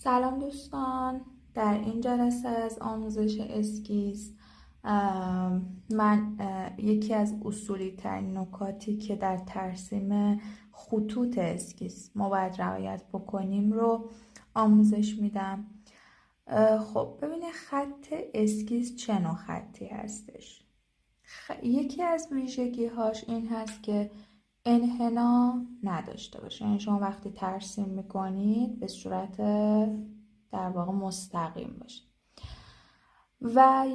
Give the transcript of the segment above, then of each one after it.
سلام دوستان، در این جلسه از آموزش اسکیز من یکی از اصولی ترین نکاتی که در ترسیم خطوط اسکیز ما باید رعایت بکنیم رو آموزش میدم. خب ببینید خط اسکیز چه نوع خطی هستش. یکی از ویژگی هاش این هست که انحنا نداشته باشه، یعنی شما وقتی ترسیم میکنید به صورت در واقع مستقیم باشه. و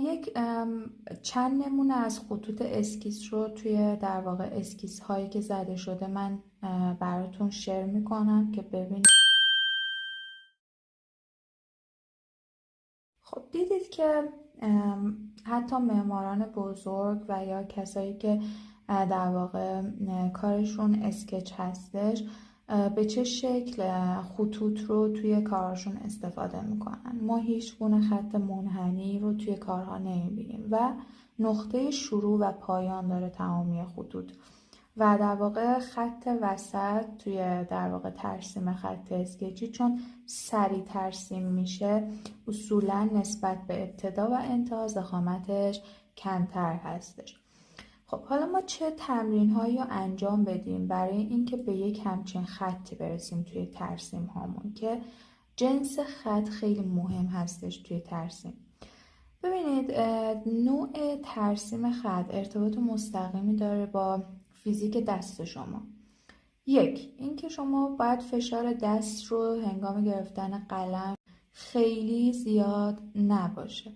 چند نمونه از خطوط اسکیز رو توی در واقع اسکیز هایی که زده شده من براتون شیر میکنم که ببینید. خب دیدید که حتی معماران بزرگ و یا کسایی که در واقع کارشون اسکچ هستش به چه شکل خطوط رو توی کارشون استفاده میکنن. ما هیچ گونه خط منحنی رو توی کارها نمیبینیم و نقطه شروع و پایان داره تمامی خطوط و در واقع خط وسط توی در واقع ترسیم خط اسکچی چون سریع ترسیم میشه اصولا نسبت به ابتدا و انتها ضخامتش کمتر هستش. خب حالا ما چه تمرین هایی رو انجام بدیم برای اینکه به یک همچین خطی برسیم توی ترسیم هامون که جنس خط خیلی مهم هستش توی ترسیم. ببینید نوع ترسیم خط ارتباط مستقیمی داره با فیزیک دست شما. اینکه شما باید فشار دست رو هنگام گرفتن قلم خیلی زیاد نباشه،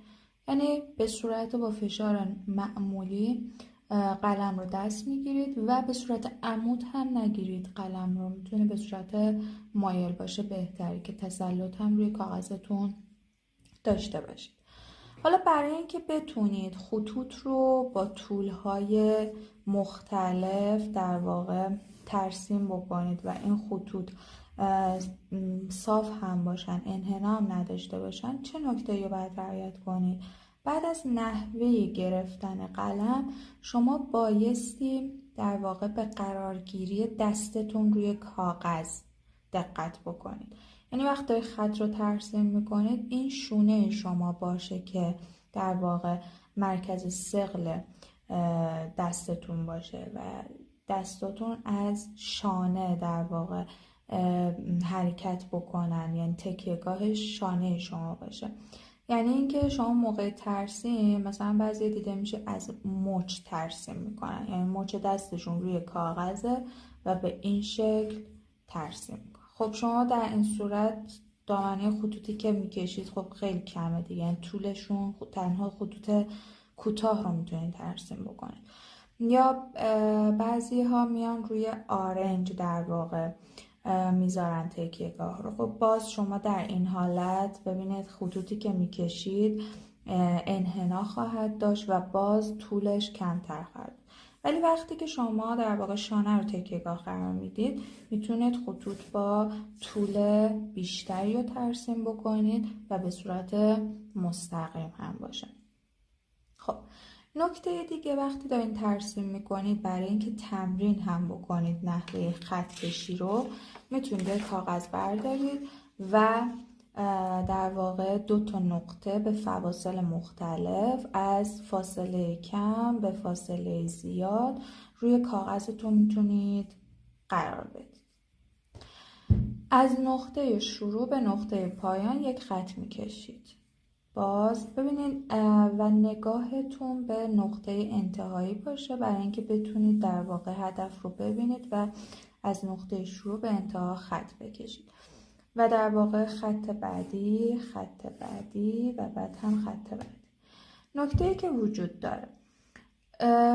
یعنی به صورت با فشار معمولی قلم رو دست میگیرید و به صورت عمود هم نگیرید قلم رو، میتونه به صورت مایل باشه بهتره که تسلط هم روی کاغذتون داشته باشید. حالا برای اینکه بتونید خطوط رو با طول‌های مختلف در واقع ترسیم بکنید و این خطوط صاف هم باشن، انحنا هم نداشته باشن، چه نکته‌ای رو باید رعایت کنید؟ بعد از نحوه گرفتن قلم شما بایستی در واقع به قرارگیری دستتون روی کاغذ دقت بکنید. یعنی وقتی خط رو ترسیم میکنید این شونه شما باشه که در واقع مرکز ثقل دستتون باشه و دستتون از شانه در واقع حرکت بکنن، یعنی تکیهگاهش شانه شما باشه. یعنی اینکه شما موقع ترسیم مثلا بعضی دیده میشه از مچ ترسیم میکنن، یعنی مچ دستشون روی کاغذه و به این شکل ترسیم میکنن. خب شما در این صورت دامنه خطوطی که میکشید خب خیلی کمه دیگه، یعنی طولشون تنها خطوط کوتاه رو میتونید ترسیم بکنید. یا بعضی ها میان روی آرنج در واقع میذارن تکیهگاه رو. خب باز شما در این حالت ببینید خطوطی که میکشید انحنا خواهد داشت و باز طولش کمتر خواهد. ولی وقتی که شما در واقع شانه رو تکیهگاه قرار میدید میتونید خطوط با طول بیشتری رو ترسیم بکنید و به صورت مستقیم هم باشه. خب نکته دیگه وقتی دارین ترسیم میکنید برای اینکه تمرین هم بکنید نحوه خط کشی رو، میتونید کاغذ بردارید و در واقع 2 نقطه به فواصل مختلف از فاصله کم به فاصله زیاد روی کاغذتون میتونید قرار بدید. از نقطه شروع به نقطه پایان یک خط میکشید. باز ببینید و نگاهتون به نقطه انتهایی باشه برای اینکه بتونید در واقع هدف رو ببینید و از نقطه شروع به انتها خط بکشید و در واقع خط بعدی و بعد هم خط بعدی. نکته‌ای که وجود داره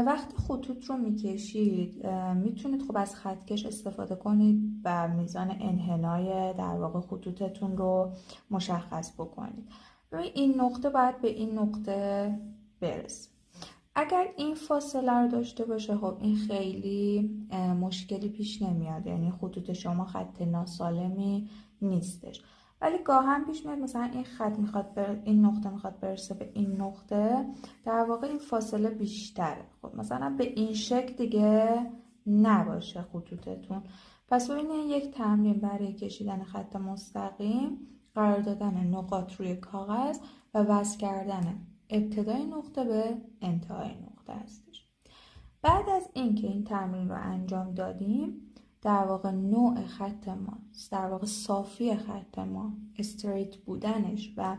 وقتی خطوط رو میکشید میتونید خب از خطکش استفاده کنید و میزان انحنای در واقع خطوطتون رو مشخص بکنید. این نقطه باید به این نقطه برسه. اگر این فاصله رو داشته باشه خب این خیلی مشکلی پیش نمیاد، یعنی خطوط شما خط ناسالمی نیستش. ولی گاهن پیش میاد مثلا این خط میخواد این نقطه میخواد برسه به این نقطه، در واقع این فاصله بیشتره. خب مثلا به این شکل دیگه نباشه خطوطتون. پس ببینید یک تمرین برای کشیدن خط مستقیم قرار دادن نقاط روی کاغذ و وصل کردن ابتدای نقطه به انتهای نقطه هستش. بعد از اینکه این تمرین رو انجام دادیم، در واقع نوع خط ما، در واقع صافی خط ما، استریت بودنش و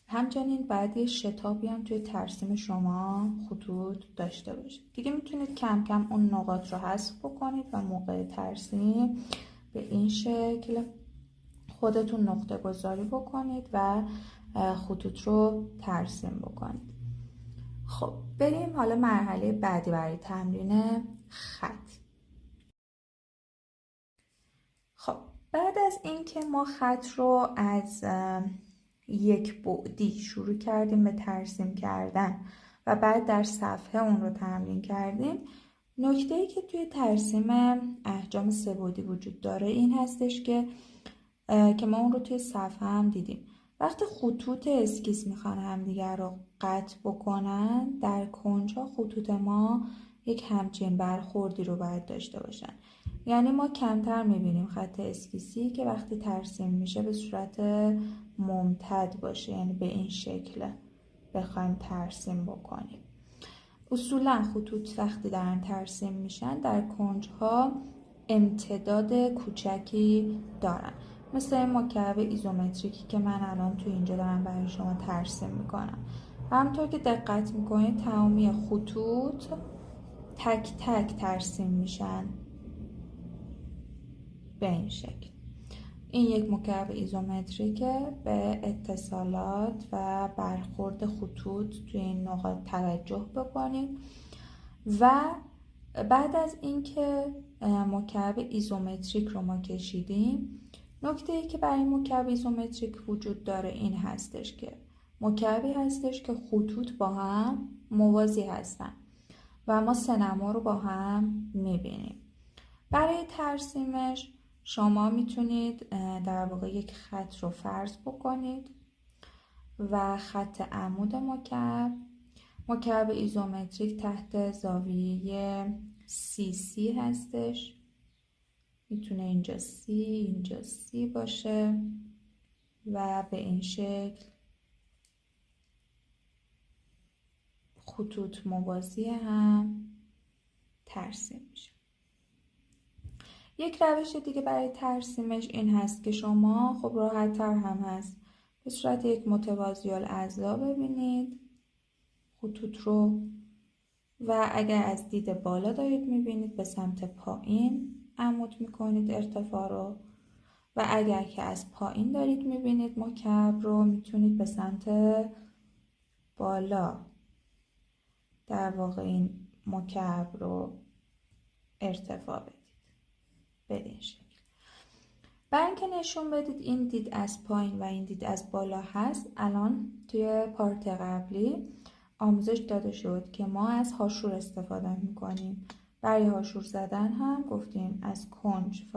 همچنین بعد یه شتابی هم توی ترسیم شما خطوط داشته باشید. دیگه میتونید کم کم اون نقاط رو حذف بکنید و موقع ترسیم به این شکل خودتون نقطه گذاری بکنید و خطوط رو ترسیم بکنید. خب بریم حالا مرحله بعدی برای تمرین خط. خب بعد از اینکه ما خط رو از یک بعدی شروع کردیم به ترسیم کردن و بعد در صفحه اون رو تمرین کردیم، نکته‌ای که توی ترسیم احجام سه بعدی وجود داره این هستش که ما اون رو توی صفحه هم دیدیم. وقتی خطوط اسکیس میخوان همدیگر رو قطع بکنن، در کنجها خطوط ما یک همچین برخوردی رو باید داشته باشن. یعنی ما کمتر میبینیم خط اسکیسی که وقتی ترسیم میشه به صورت ممتد باشه، یعنی به این شکل بخوایم ترسیم بکنیم. اصولا خطوط وقتی دارن ترسیم میشن در کنجها امتداد کوچکی دارن، مثل این مکعب ایزومتریکی که من الان تو اینجا دارم برای شما ترسیم میکنم. همونطور که دقت میکنید تمامی خطوط تک تک ترسیم میشن به این شکل. این یک مکعب ایزومتریکه. به اتصالات و برخورد خطوط توی این نقاط توجه بکنید و بعد از اینکه مکعب ایزومتریک رو ما کشیدیم، نکته‌ای که برای مکعب ایزومتریک وجود داره این هستش که مکعبی هستش که خطوط با هم موازی هستن و ما سینما رو با هم میبینیم. برای ترسیمش شما میتونید در واقع یک خط رو فرض بکنید و خط عمود مکعب ایزومتریک تحت زاویه سی هستش. میتونه اینجا سی باشه و به این شکل خطوط موازی هم ترسیم میشه. یک روش دیگه برای ترسیمش این هست که شما خب راحت تر هم هست به صورت یک متوازی الاضلاع ببینید خطوط رو و اگر از دید بالا دارید میبینید به سمت پایین عمود میکنید ارتفاع رو و اگر که از پایین دارید میبینید مکعب رو میتونید به سمت بالا در واقع این مکعب رو ارتفاع بدید به این شکل. برای اینکه نشون بدید این دید از پایین و این دید از بالا هست، الان توی پارت قبلی آموزش داده شد که ما از هاشور استفاده میکنیم. برای هاشور زدن هم گفتیم از کنج